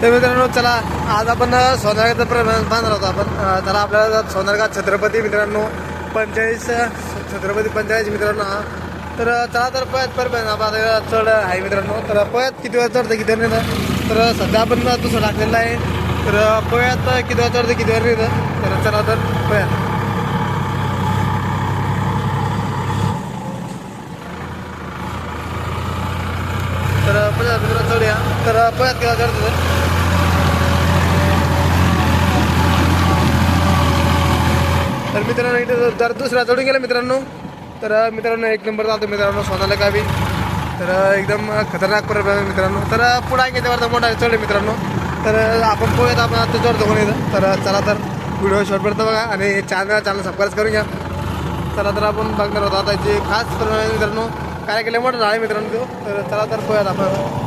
तर मित्रांनो चला आज आपण सोनारगाचा प्रमाण बांधला होता आपण चला आपल्याला सोनारगाव छत्रपती मित्रांनो 45 छत्रपती 45 मित्रांनो हा तर चला तर पळत परत आपल्याला चढ आहे मित्रांनो तर पळत किती वेळ चढतं किती वेळ नाही तर सध्या आपण दुसरं टाकलेलं आहे तर पळत किती वेळ चढतं किती वेळ नाही तर चला तर पळत तर पळत मित्रांनो चढूया तर पळत किती चढतं तर मित्रांनो इथे जर दुसरा चढून गेला मित्रांनो तर मित्रांनो एक नंबर जातो मित्रांनो सोनाला गावी तर एकदम खतरनाक प्रॉब्लेम मित्रांनो तर पुढे आहे त्यावर मोठा चढले मित्रांनो तर आपण पोहत आपण आता चढतो कोण येतं तर चला तर व्हिडिओ शॉर्टपर्यंत बघा आणि चॅनल सबस्क्राईब करून घ्या चला तर आपण बघणार होतो आता जे खास मित्रांनो काय केलं मोठं आहे मित्रांनो तो तर चला तर पोहत आपण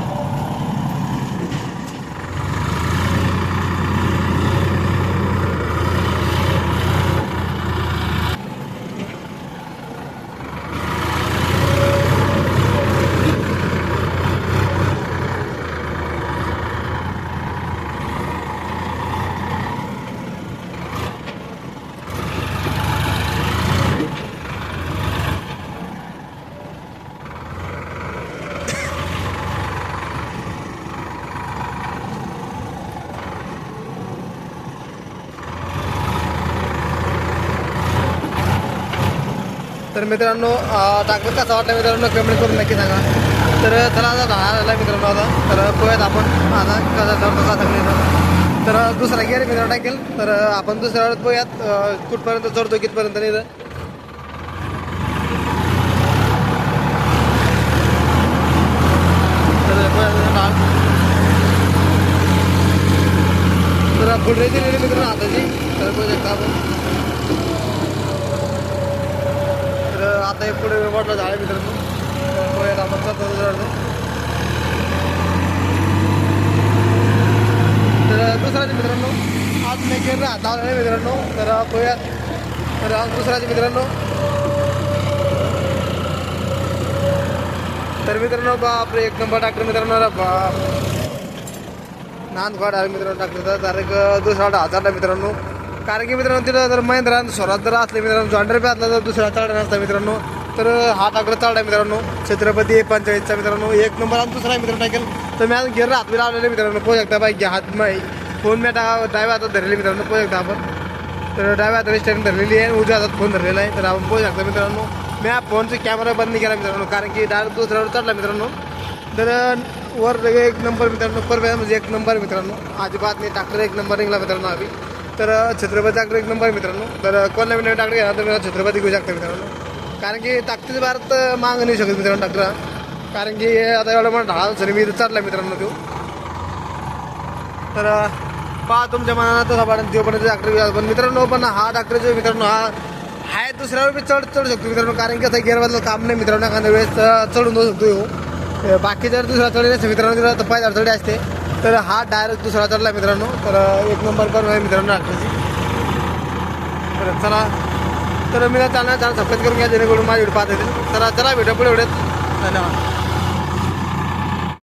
तर मित्रांनो टाकलं कसा वाटलं मित्रांनो कमेंट करून नक्की सांगा तर चला आता दहा झाला मित्रांनो आता तर पोह्यात आपण आता कसा चढतो कसा नाही तर दुसरा गिअर मित्रांनो टाकेल तर आपण दुसऱ्या वेळेस पोह्यात कुठपर्यंत चढतो कितपर्यंत नाही तर पुढे दिलेली मित्रांनो हाताची तर बघू शकता आपण आता पुढे वाटलं झालं मित्रांनो पोह्यात आपण चढतो तर दुसऱ्याचे मित्रांनो आज मी गेलं हात लावलं आहे मित्रांनो तर पोह्यात तर आज दुसऱ्याचे मित्रांनो तर मित्रांनो बापरे एक नंबर टाकलं मित्रांनो बाप नांदगाड आहे मित्रांनो टाकलं तर डायरेक्ट दुसरा हजारला मित्रांनो कारण की मित्रांनो तिथं जर महिंद्रा स्वरात जर असले मित्रांनो जॉन्डर पे असला तर दुसरा चढा नसता मित्रांनो तर हा टाकला चढा मित्रांनो छत्रपती 45चा मित्रांनो एक नंबर आणि दुसरा मित्र टाकेल तर मी आज गेअर हात बी लावलेले मित्रांनो पोहू शकता बाईक हात फोन मी डाव्या हातात धरलेले मित्रांनो पोहू शकता आपण तर डाव्या हाताने स्टँड धरलेली आहे उजव्या हातात फोन धरलेला आहे तर आपण पोहू शकता मित्रांनो मी फोनचा कॅमेरा बंद नाही केला मित्रांनो कारण की डायरेक्ट दुसऱ्यावर चढला मित्रांनो तर वर एक नंबर मित्रांनो म्हणजे एक नंबर मित्रांनो अजिबात नाही टाकलं एक नंबर निघाला मित्रांनो आम्ही तर छत्रपती टाकलं एक नंबर मित्रांनो तर कोणला मित्रांनो टाकलं घ्या तर मला छत्रपती घेऊ शकता मित्रांनो कारण की ताकदीचं भारत माग नाही शकत मित्रांनो टाकला कारण की आता एवढा मला ढाल सर मी चढला मित्रांनो तो तर पहा तुमच्या मनात तसा पाडून तो पण डॉक्टर पण मित्रांनो पण हा डॉक्टर जो मित्रांनो हा आहे दुसऱ्यावर बी चढू शकतो मित्रांनो कारण की आता गेअरमधलं काम नाही मित्रांनो एखाद्या वेळेस चढून जाऊ शकतो बाकी जर दुसरा चढले नसते मित्रांनो तिला तर पाय अडचणी असते तर हा डायरेक्ट दुसरा चढला मित्रांनो तर एक नंबर करून आहे मित्रांनो डॉक्टरची तर चला तर मी चॅनल सबस्क्राईब करून घ्या जेणेकरून माझे व्हिडिओ पाहता येतील चला चला भेटू पुढे धन्यवाद.